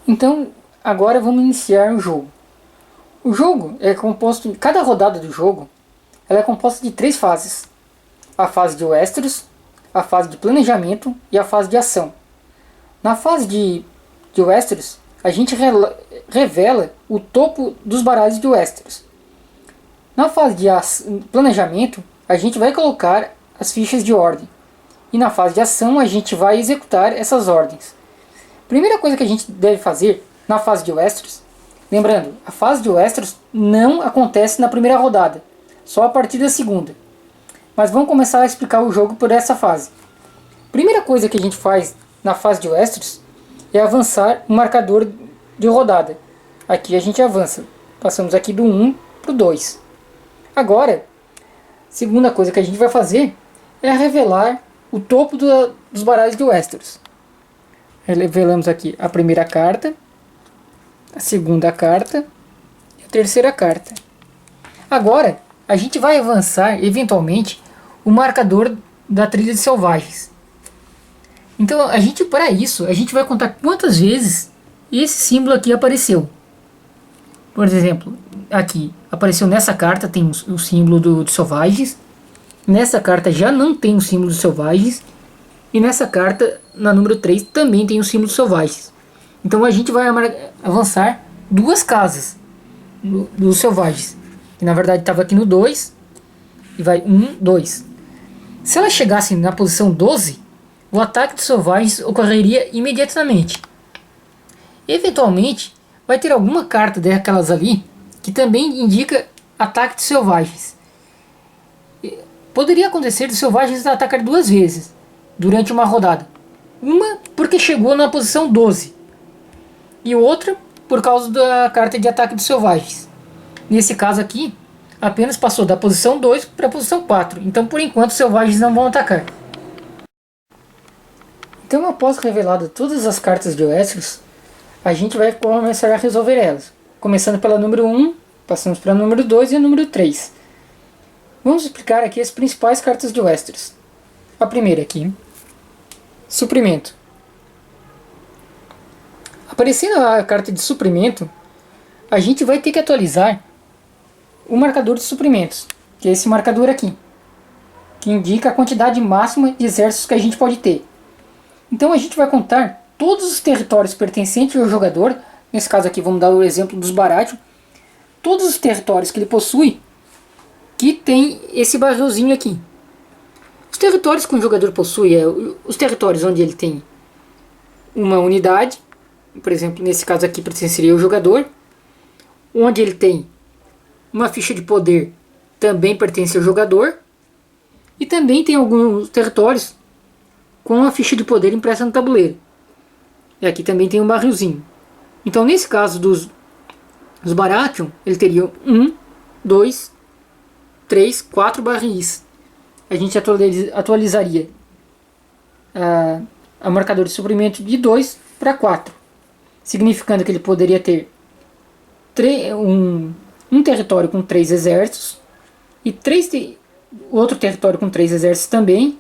Então, agora vamos iniciar o jogo. O jogo é composto, cada rodada do jogo, ela é composta de 3 fases. A fase de Westeros, a fase de planejamento e a fase de ação. Na fase de Westeros, a gente revela o topo dos baralhos de Westeros. Na fase de planejamento, a gente vai colocar as fichas de ordem. E na fase de ação, a gente vai executar essas ordens. Primeira coisa que a gente deve fazer na fase de Westeros, lembrando, a fase de Westeros não acontece na primeira rodada, só a partir da segunda. Mas vamos começar a explicar o jogo por essa fase. Primeira coisa que a gente faz na fase de Westeros é avançar o marcador de rodada. Aqui a gente avança, passamos aqui do 1 para o 2. Agora, segunda coisa que a gente vai fazer é revelar o topo dos baralhos de Westeros. Revelamos aqui a primeira carta, a segunda carta e a terceira carta. Agora, a gente vai avançar, eventualmente, o marcador da trilha de selvagens. Então, para isso, a gente vai contar quantas vezes esse símbolo aqui apareceu. Por exemplo, aqui apareceu nessa carta, tem o símbolo dos selvagens. Nessa carta já não tem o símbolo dos selvagens. E nessa carta, na número 3, também tem o símbolo dos selvagens. Então a gente vai avançar 2 casas dos selvagens. Que na verdade estava aqui no 2. E vai 1, 2. Se ela chegasse na posição 12, o ataque dos selvagens ocorreria imediatamente. Eventualmente, vai ter alguma carta daquelas ali que também indica ataque dos selvagens. Poderia acontecer dos selvagens atacar 2 vezes durante uma rodada. Uma porque chegou na posição 12 e outra por causa da carta de ataque dos selvagens. Nesse caso aqui, apenas passou da posição 2 para a posição 4. Então por enquanto os selvagens não vão atacar. Então após revelado todas as cartas de Westeros, a gente vai começar a resolver elas. Começando pela número 1, passamos para a número 2 e a número 3. Vamos explicar aqui as principais cartas de Westeros. A primeira aqui, suprimento. Aparecendo a carta de suprimento, a gente vai ter que atualizar o marcador de suprimentos, que é esse marcador aqui, que indica a quantidade máxima de exércitos que a gente pode ter. Então a gente vai contar todos os territórios pertencentes ao jogador, nesse caso aqui vamos dar o exemplo dos Baratheon, todos os territórios que ele possui, que tem esse barrilzinho aqui. Os territórios que o jogador possui os territórios onde ele tem uma unidade, por exemplo, nesse caso aqui pertenceria ao jogador, onde ele tem uma ficha de poder, também pertence ao jogador, e também tem alguns territórios com a ficha de poder impressa no tabuleiro. E aqui também tem um barrilzinho. Então nesse caso dos Baratheon, ele teria 1, 2, 3, 4 barris. A gente atualizaria a marcador de suprimento de 2 para 4, significando que ele poderia ter um território com 3 exércitos e outro território com 3 exércitos também,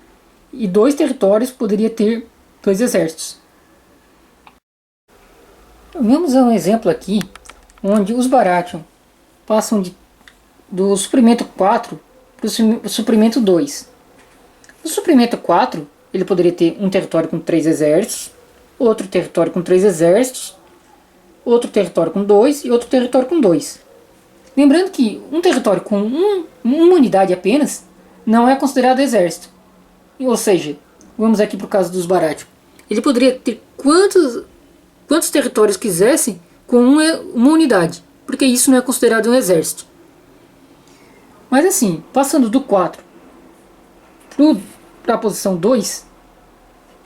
e 2 territórios poderia ter 2 exércitos. Vamos a um exemplo aqui onde os Baratheon passam do suprimento 4 para o suprimento 2. No suprimento 4, ele poderia ter um território com 3 exércitos, outro território com 3 exércitos, outro território com 2 e outro território com 2. Lembrando que um território com uma unidade apenas não é considerado exército. Ou seja, vamos aqui para o caso dos Baratheon. Ele poderia ter quantos territórios quisessem com uma unidade, porque isso não é considerado um exército. Mas assim, passando do 4 para a posição 2,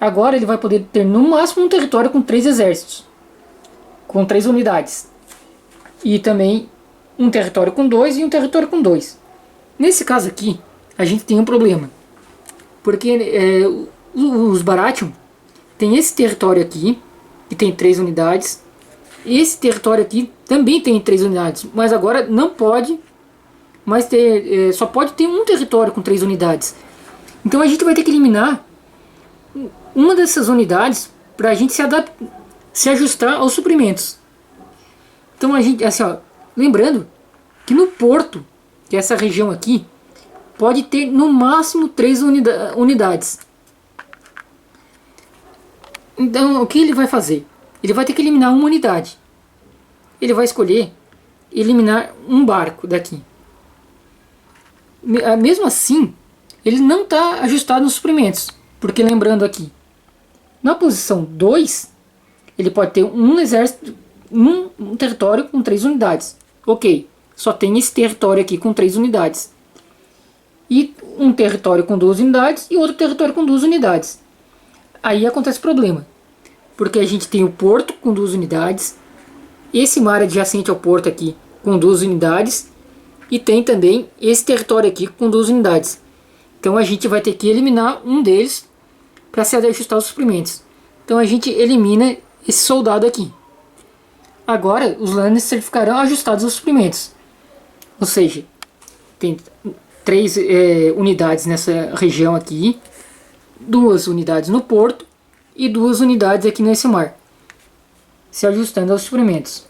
agora ele vai poder ter no máximo um território com 3 exércitos, com 3 unidades. E também um território com 2 e um território com 2. Nesse caso aqui, a gente tem um problema. Porque os Baratheon tem esse território aqui, que tem 3 unidades. Esse território aqui também tem 3 unidades, mas agora não pode mais ter, só pode ter um território com 3 unidades. Então a gente vai ter que eliminar uma dessas unidades para a gente se ajustar aos suprimentos. Então a gente, assim, ó, lembrando que no porto, que é essa região aqui, pode ter no máximo 3 unidades. Então o que ele vai fazer? Ele vai ter que eliminar uma unidade. Ele vai escolher eliminar um barco daqui. Mesmo assim, ele não está ajustado nos suprimentos. Porque lembrando aqui, na posição 2, ele pode ter um exército, um território com 3 unidades. Ok, só tem esse território aqui com 3 unidades. E um território com 2 unidades e outro território com 2 unidades. Aí acontece problema. Porque a gente tem o porto com 2 unidades, esse mar adjacente ao porto aqui com 2 unidades, e tem também esse território aqui com 2 unidades. Então a gente vai ter que eliminar um deles para se ajustar os suprimentos. Então a gente elimina esse soldado aqui. Agora os Lannister ficarão ajustados aos suprimentos. Ou seja, tem 3 unidades nessa região aqui, 2 unidades no porto e 2 unidades aqui nesse mar, se ajustando aos suprimentos.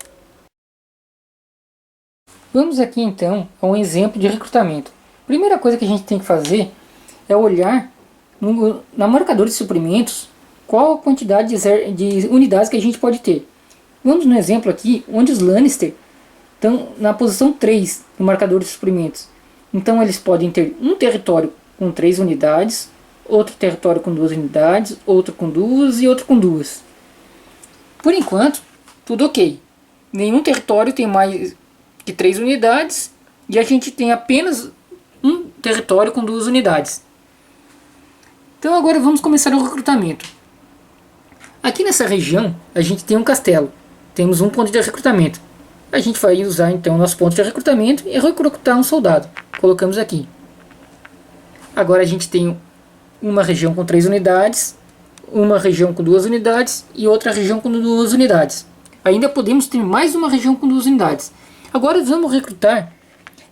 Vamos aqui então a um exemplo de recrutamento. Primeira coisa que a gente tem que fazer é olhar na marcador de suprimentos qual a quantidade de unidades que a gente pode ter. Vamos no exemplo aqui onde os Lannister estão na posição 3 no marcador de suprimentos. Então eles podem ter um território com 3 unidades, outro território com 2 unidades, outro com 2 e outro com 2. Por enquanto, tudo ok. Nenhum território tem mais que 3 unidades e a gente tem apenas um território com 2 unidades. Então agora vamos começar o recrutamento. Aqui nessa região a gente tem um castelo, temos um ponto de recrutamento. A gente vai usar então nosso ponto de recrutamento e recrutar um soldado. Colocamos aqui. Agora a gente tem uma região com 3 unidades, uma região com 2 unidades e outra região com 2 unidades. Ainda podemos ter mais uma região com 2 unidades. Agora vamos recrutar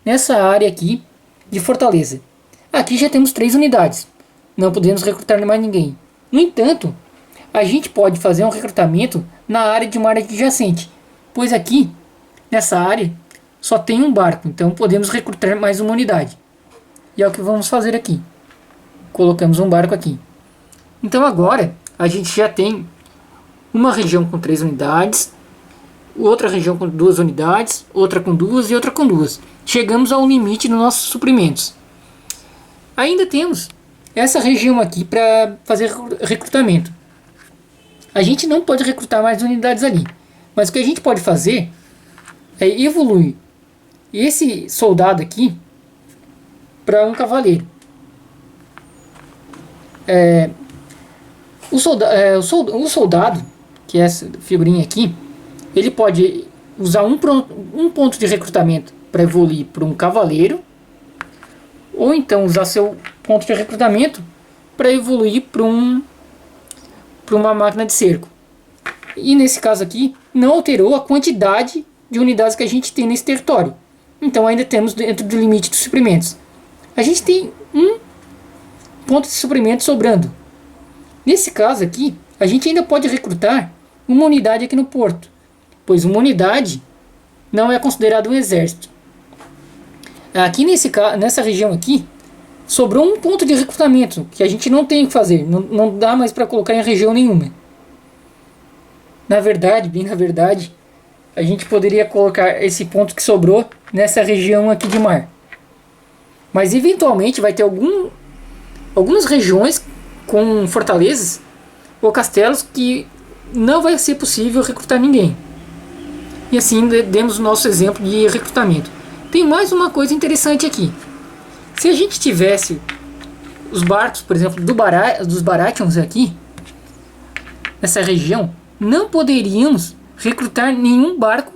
nessa área aqui de fortaleza. Aqui já temos 3 unidades. Não podemos recrutar mais ninguém. No entanto, a gente pode fazer um recrutamento na área de mar adjacente, pois aqui, nessa área, só tem um barco. Então podemos recrutar mais uma unidade. E é o que vamos fazer aqui. Colocamos um barco aqui. Então agora a gente já tem uma região com 3 unidades, outra região com 2 unidades, outra com 2 e outra com 2. Chegamos ao limite dos nossos suprimentos. Ainda temos essa região aqui para fazer recrutamento. A gente não pode recrutar mais unidades ali, mas o que a gente pode fazer é evoluir esse soldado aqui para um cavaleiro. O soldado, que é essa figurinha aqui, ele pode usar um ponto de recrutamento para evoluir para um cavaleiro, ou então usar seu ponto de recrutamento para evoluir para uma máquina de cerco. E nesse caso aqui, não alterou a quantidade de unidades que a gente tem nesse território. Então ainda temos dentro do limite dos suprimentos. A gente tem um ponto de suprimento sobrando. Nesse caso aqui, a gente ainda pode recrutar uma unidade aqui no porto, pois uma unidade não é considerado um exército. Aqui nessa região aqui, sobrou um ponto de recrutamento que a gente não tem o que fazer, não dá mais para colocar em região nenhuma. Na verdade, a gente poderia colocar esse ponto que sobrou nessa região aqui de mar. Mas eventualmente vai ter algumas regiões com fortalezas ou castelos que não vai ser possível recrutar ninguém. E assim demos o nosso exemplo de recrutamento. Tem mais uma coisa interessante aqui. Se a gente tivesse os barcos, por exemplo, dos Baratheons aqui, nessa região, não poderíamos recrutar nenhum barco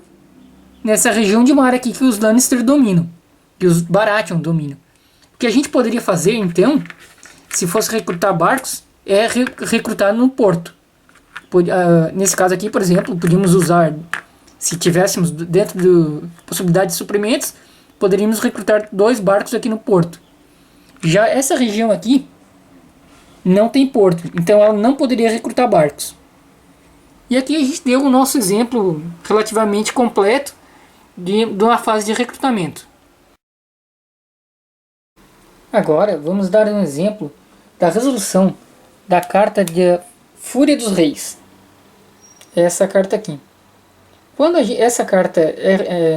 nessa região de mar aqui que os Lannister dominam, que os Baratheon dominam. O que a gente poderia fazer, então, se fosse recrutar barcos, é recrutar no porto. Nesse caso aqui, por exemplo, podíamos usar, se tivéssemos dentro da possibilidade de suprimentos, poderíamos recrutar 2 barcos aqui no porto. Já essa região aqui não tem porto, então ela não poderia recrutar barcos. E aqui a gente deu o nosso exemplo relativamente completo de uma fase de recrutamento. Agora vamos dar um exemplo da resolução da carta de Fúria dos Reis. Essa carta aqui. Quando essa carta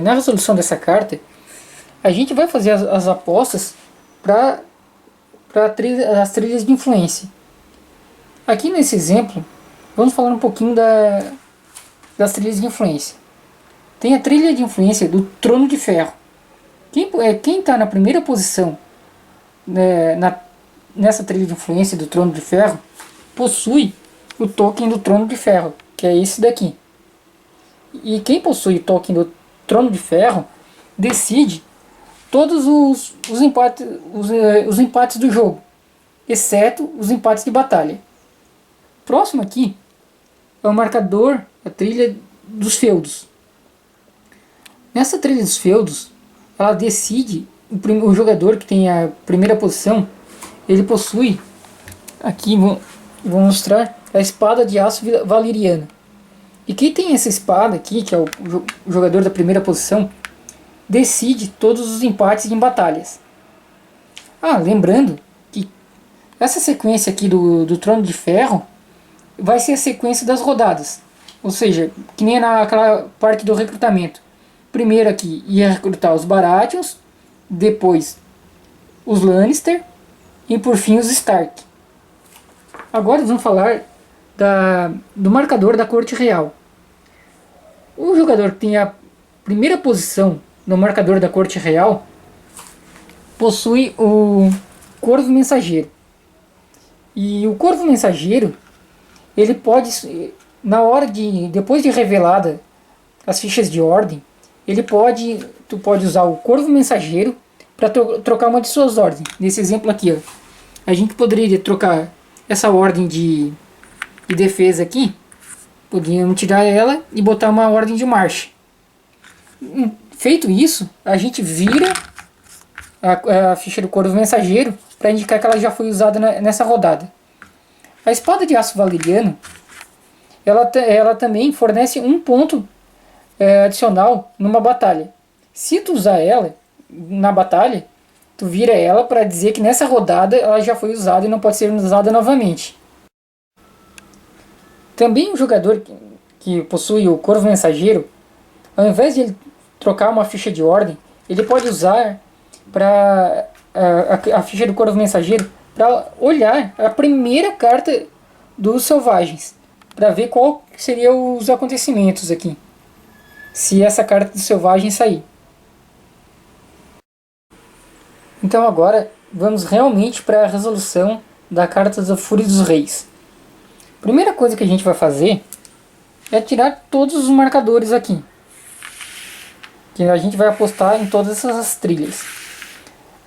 na resolução dessa carta, a gente vai fazer as apostas para as trilhas de influência. Aqui nesse exemplo, vamos falar um pouquinho das trilhas de influência. Tem a trilha de influência do Trono de Ferro. Quem está na primeira posição nessa trilha de influência do Trono de Ferro possui o token do Trono de Ferro, que é esse daqui. E quem possui o token do Trono de Ferro decide todos os empates do jogo, exceto os empates de batalha. Próximo aqui é o marcador, a trilha dos feudos. Nessa trilha dos feudos, ela decide o jogador que tem a primeira posição, ele possui, aqui vou mostrar, a espada de aço valeriana. E quem tem essa espada aqui, que é o jogador da primeira posição, decide todos os empates em batalhas. Lembrando que essa sequência aqui do Trono de Ferro vai ser a sequência das rodadas. Ou seja, que nem naquela parte do recrutamento. Primeiro aqui ia recrutar os Baratheons, depois os Lannister e por fim os Stark. Agora vamos falar do marcador da Corte Real. O jogador que tem a primeira posição no marcador da Corte Real possui o Corvo Mensageiro. E o Corvo Mensageiro, ele pode, depois de revelada as fichas de ordem, tu pode usar o Corvo Mensageiro para trocar uma de suas ordens. Nesse exemplo aqui, a gente poderia trocar essa ordem de defesa aqui, podíamos tirar ela e botar uma ordem de marcha. Feito isso, a gente vira a ficha do Corvo Mensageiro para indicar que ela já foi usada nessa rodada. A espada de aço valeriano, ela também fornece um ponto adicional numa batalha. Se tu usar ela na batalha, tu vira ela para dizer que nessa rodada ela já foi usada e não pode ser usada novamente. Também o jogador que possui o Corvo Mensageiro, ao invés de ele trocar uma ficha de ordem, ele pode usar a ficha do Corvo Mensageiro para olhar a primeira carta dos selvagens, para ver qual seriam os acontecimentos aqui, se essa carta do selvagem sair. Então agora vamos realmente para a resolução da carta da Fúria dos Reis. Primeira coisa que a gente vai fazer é tirar todos os marcadores aqui, que a gente vai apostar em todas essas trilhas.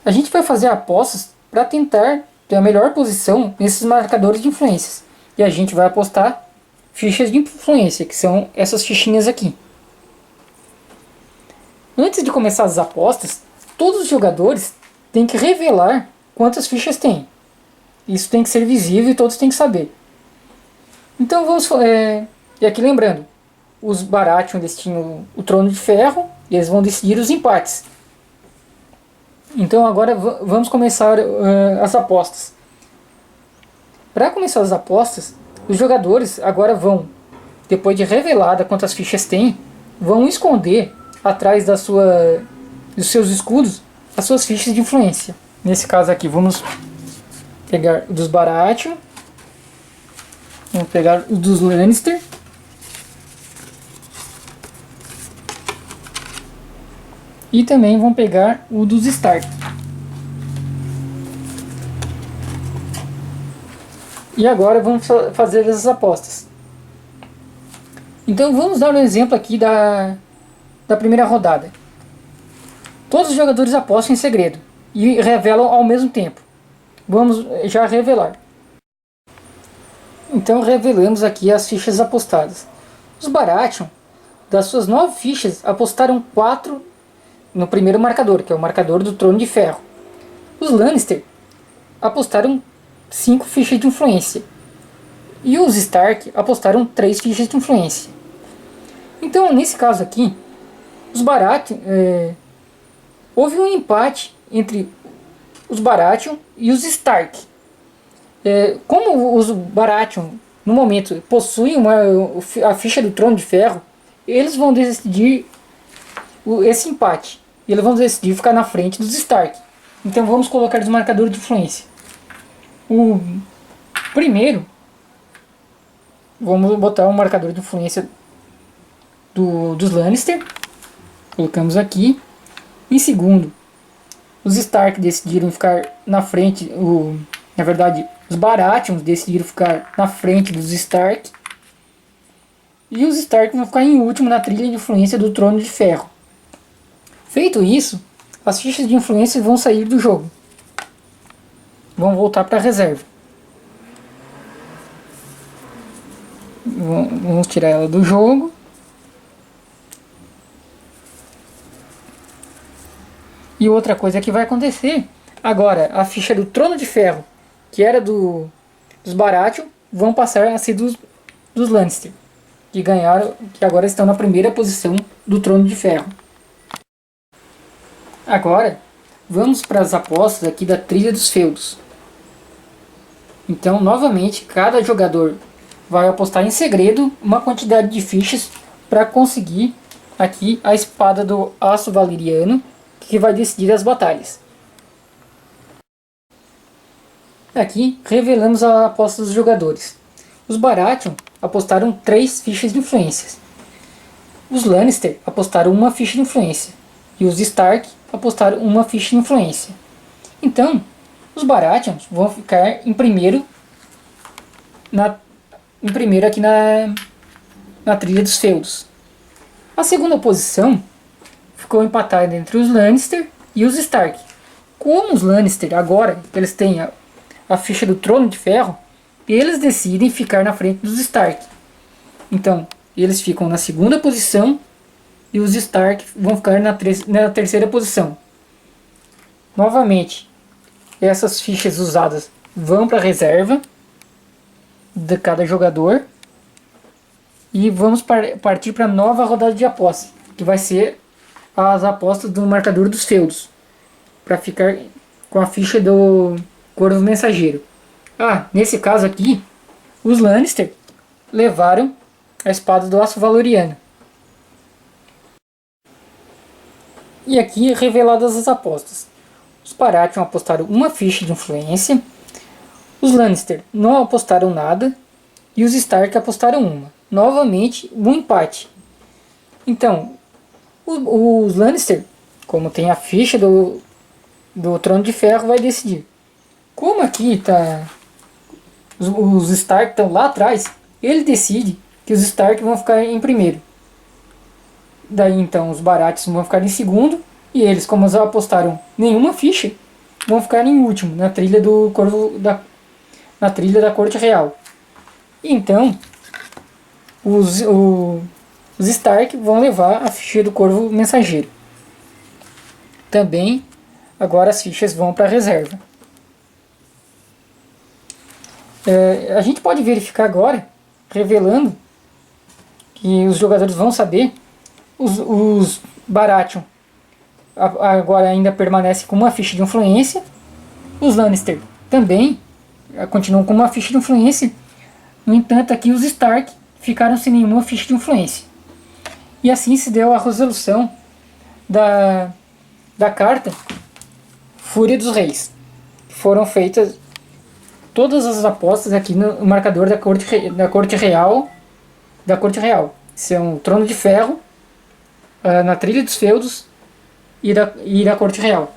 A gente vai fazer apostas para tentar ter a melhor posição nesses marcadores de influências. E a gente vai apostar fichas de influência, que são essas fichinhas aqui. Antes de começar as apostas, todos os jogadores têm que revelar quantas fichas tem. Isso tem que ser visível e todos têm que saber. Então e aqui lembrando, os Baratheon destinam o Trono de Ferro e eles vão decidir os empates. Então agora vamos começar as apostas. Para começar as apostas, os jogadores agora vão, depois de revelada quantas fichas tem, vão esconder atrás dos seus escudos as suas fichas de influência. Nesse caso aqui vamos pegar o dos Baratheon, vamos pegar o dos Lannister, e também vão pegar o dos Stark. E agora vamos fazer as apostas. Então vamos dar um exemplo aqui da primeira rodada. Todos os jogadores apostam em segredo e revelam ao mesmo tempo. Vamos já revelar. Então revelamos aqui as fichas apostadas. Os Baratheon, das suas 9 fichas, apostaram 4 no primeiro marcador, que é o marcador do Trono de Ferro. Os Lannister apostaram 5 fichas de influência. E os Stark apostaram 3 fichas de influência. Então, nesse caso aqui, os Baratheon, houve um empate entre os Baratheon e os Stark. Como os Baratheon, no momento, possuem a ficha do Trono de Ferro, eles vão decidir esse empate. E eles vão decidir ficar na frente dos Stark. Então vamos colocar os marcadores de influência. O primeiro, vamos botar o marcador de influência dos Lannister. Colocamos aqui. Em segundo, os Stark decidiram ficar na frente. Na verdade, os Baratheon decidiram ficar na frente dos Stark. E os Stark vão ficar em último na trilha de influência do Trono de Ferro. Feito isso, as fichas de influência vão sair do jogo. Vão voltar para a reserva. Vamos tirar ela do jogo. E outra coisa que vai acontecer, agora a ficha do Trono de Ferro, que era dos Baratheon, vão passar a ser dos Lannister, que ganharam, que agora estão na primeira posição do Trono de Ferro. Agora, vamos para as apostas aqui da Trilha dos Feudos. Então, novamente, cada jogador vai apostar em segredo uma quantidade de fichas para conseguir aqui a espada do Aço Valeriano, que vai decidir as batalhas. Aqui revelamos a aposta dos jogadores. Os Baratheon apostaram 3 fichas de influência. Os Lannister apostaram 1 ficha de influência. E os Stark apostaram 1 ficha de influência. Então, os Baratheon vão ficar em primeiro aqui na Trilha dos Feudos. A segunda posição ficou empatada entre os Lannister e os Stark. Como os Lannister, agora que eles têm a ficha do Trono de Ferro, eles decidem ficar na frente dos Stark. Então, eles ficam na segunda posição e os Stark vão ficar na terceira posição. Novamente, essas fichas usadas vão para a reserva de cada jogador. E vamos partir para a nova rodada de apostas, que vai ser as apostas do marcador dos feudos, para ficar com a ficha do Corvo Mensageiro. Nesse caso aqui, os Lannister levaram a espada do Aço Valeriano. E aqui reveladas as apostas. Os Baratheon apostaram 1 ficha de influência, os Lannister não apostaram nada e os Stark apostaram 1. Novamente, um empate. Então, os Lannister, como tem a ficha do Trono de Ferro, vai decidir. Como aqui tá os Stark estão lá atrás, ele decide que os Stark vão ficar em primeiro. Daí então os Baratheon vão ficar em segundo e eles, como já apostaram nenhuma ficha, vão ficar em último na trilha do Corvo na trilha da Corte Real. Então os Stark vão levar a ficha do Corvo Mensageiro. Também agora as fichas vão para a reserva. A gente pode verificar agora, revelando que os jogadores vão saber. Os Baratheon agora ainda permanecem com 1 ficha de influência. Os Lannister também continuam com 1 ficha de influência. No entanto, aqui os Stark ficaram sem nenhuma ficha de influência. E assim se deu a resolução da carta Fúria dos Reis. Foram feitas todas as apostas aqui no marcador da Corte Real. São o Trono de Ferro, na Trilha dos Feudos e da Corte Real.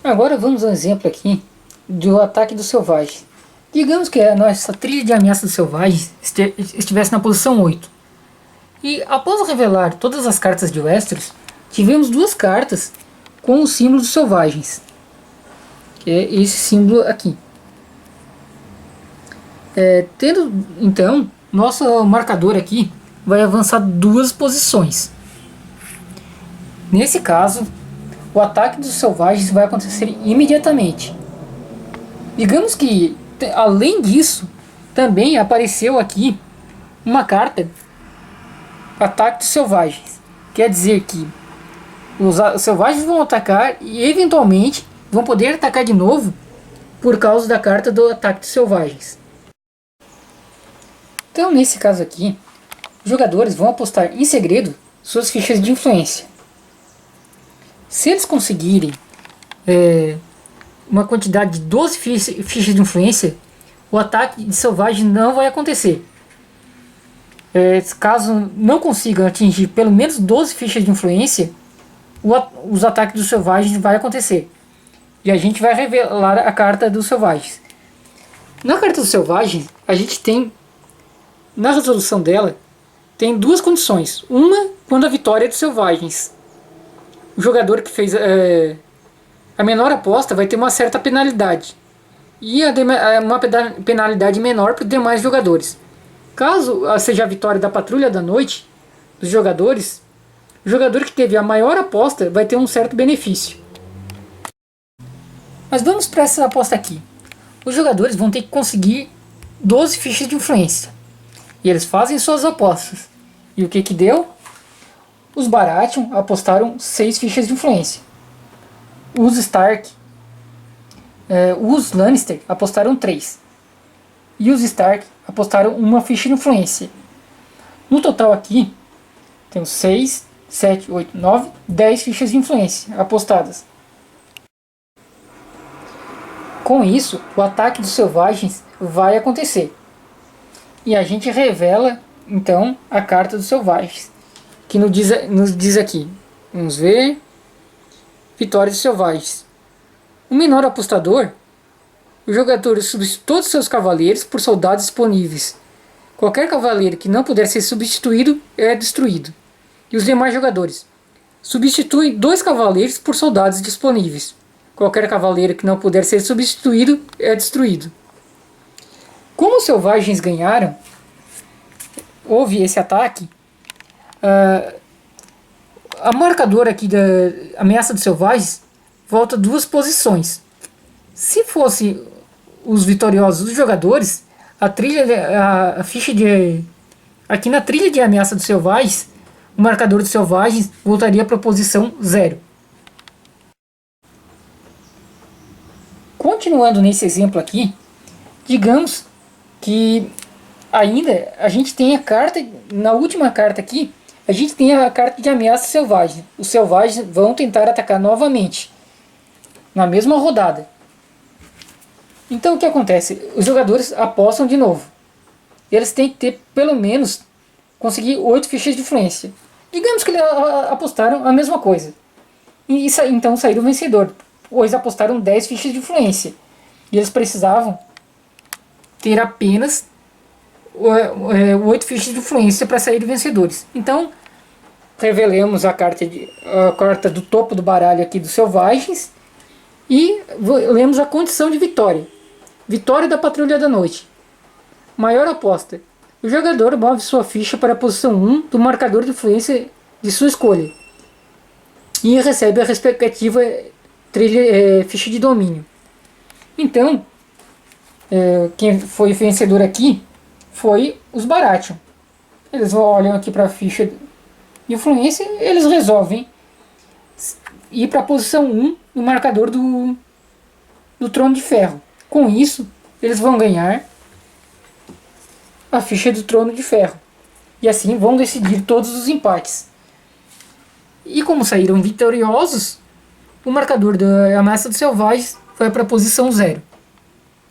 Agora vamos a um exemplo aqui do Ataque dos Selvagens. Digamos que a nossa trilha de ameaça dos selvagens estivesse na posição 8. E após revelar todas as cartas de Westeros, tivemos 2 cartas com o símbolo dos selvagens. Que é esse símbolo aqui. Tendo então, nosso marcador aqui vai avançar 2 posições. Nesse caso, o ataque dos selvagens vai acontecer imediatamente. Digamos que, além disso, também apareceu aqui uma carta Ataque dos Selvagens. Quer dizer que os selvagens vão atacar e eventualmente vão poder atacar de novo por causa da carta do Ataque dos Selvagens. Então, nesse caso aqui, os jogadores vão apostar em segredo suas fichas de influência. Se eles conseguirem uma quantidade de 12 fichas de influência, o ataque de selvagem não vai acontecer. Caso não consigam atingir pelo menos 12 fichas de influência, os ataques dos selvagens vai acontecer. E a gente vai revelar a carta dos selvagens. Na carta dos selvagens, a gente tem, na resolução dela, tem duas condições. Uma, quando a vitória é dos selvagens. O jogador que fez a menor aposta vai ter uma certa penalidade. E uma penalidade menor para os demais jogadores. Caso seja a vitória da Patrulha da Noite, dos jogadores, o jogador que teve a maior aposta vai ter um certo benefício. Mas vamos para essa aposta aqui. Os jogadores vão ter que conseguir 12 fichas de influência. E eles fazem suas apostas. E o que que deu? Os Baratheon apostaram 6 fichas de influência. Os Stark, os Lannister apostaram 3. E os Stark apostaram uma ficha de influência. No total aqui, temos 6, 7, 8, 9, 10 fichas de influência apostadas. Com isso, o ataque dos selvagens vai acontecer. E a gente revela, então, a carta dos selvagens. Que nos diz aqui. Vamos ver. Vitória dos selvagens. O menor apostador. O jogador substitui todos os seus cavaleiros por soldados disponíveis. Qualquer cavaleiro que não puder ser substituído é destruído. E os demais jogadores substituem 2 cavaleiros por soldados disponíveis. Qualquer cavaleiro que não puder ser substituído é destruído. Como os selvagens ganharam, houve esse ataque. A marcadora aqui da ameaça dos selvagens volta 2 posições. Se fosse os vitoriosos dos jogadores, a ficha de aqui na trilha de ameaça dos selvagens, o marcador dos selvagens voltaria para a posição 0. Continuando nesse exemplo aqui, digamos que ainda a gente tem a carta, na última carta aqui, a gente tem a carta de ameaça selvagem. Os selvagens vão tentar atacar novamente, na mesma rodada. Então o que acontece? Os jogadores apostam de novo. Eles têm que ter, pelo menos, conseguir 8 fichas de influência. Digamos que eles apostaram a mesma coisa. E então saíram vencedor. Pois apostaram 10 fichas de influência. E eles precisavam ter apenas 8 fichas de influência para sair vencedores. Então, revelemos a carta do topo do baralho aqui dos selvagens. E lemos a condição de vitória. Vitória da Patrulha da Noite. Maior aposta. O jogador move sua ficha para a posição 1 do marcador de influência de sua escolha. E recebe a respectiva ficha de domínio. Então, quem foi vencedor aqui foi os Baratheon. Eles olham aqui para a ficha de influência e eles resolvem ir para a posição 1 no marcador do Trono de Ferro. Com isso, eles vão ganhar a ficha do Trono de Ferro. E assim vão decidir todos os empates. E como saíram vitoriosos, o marcador da ameaça dos selvagens vai para a posição 0.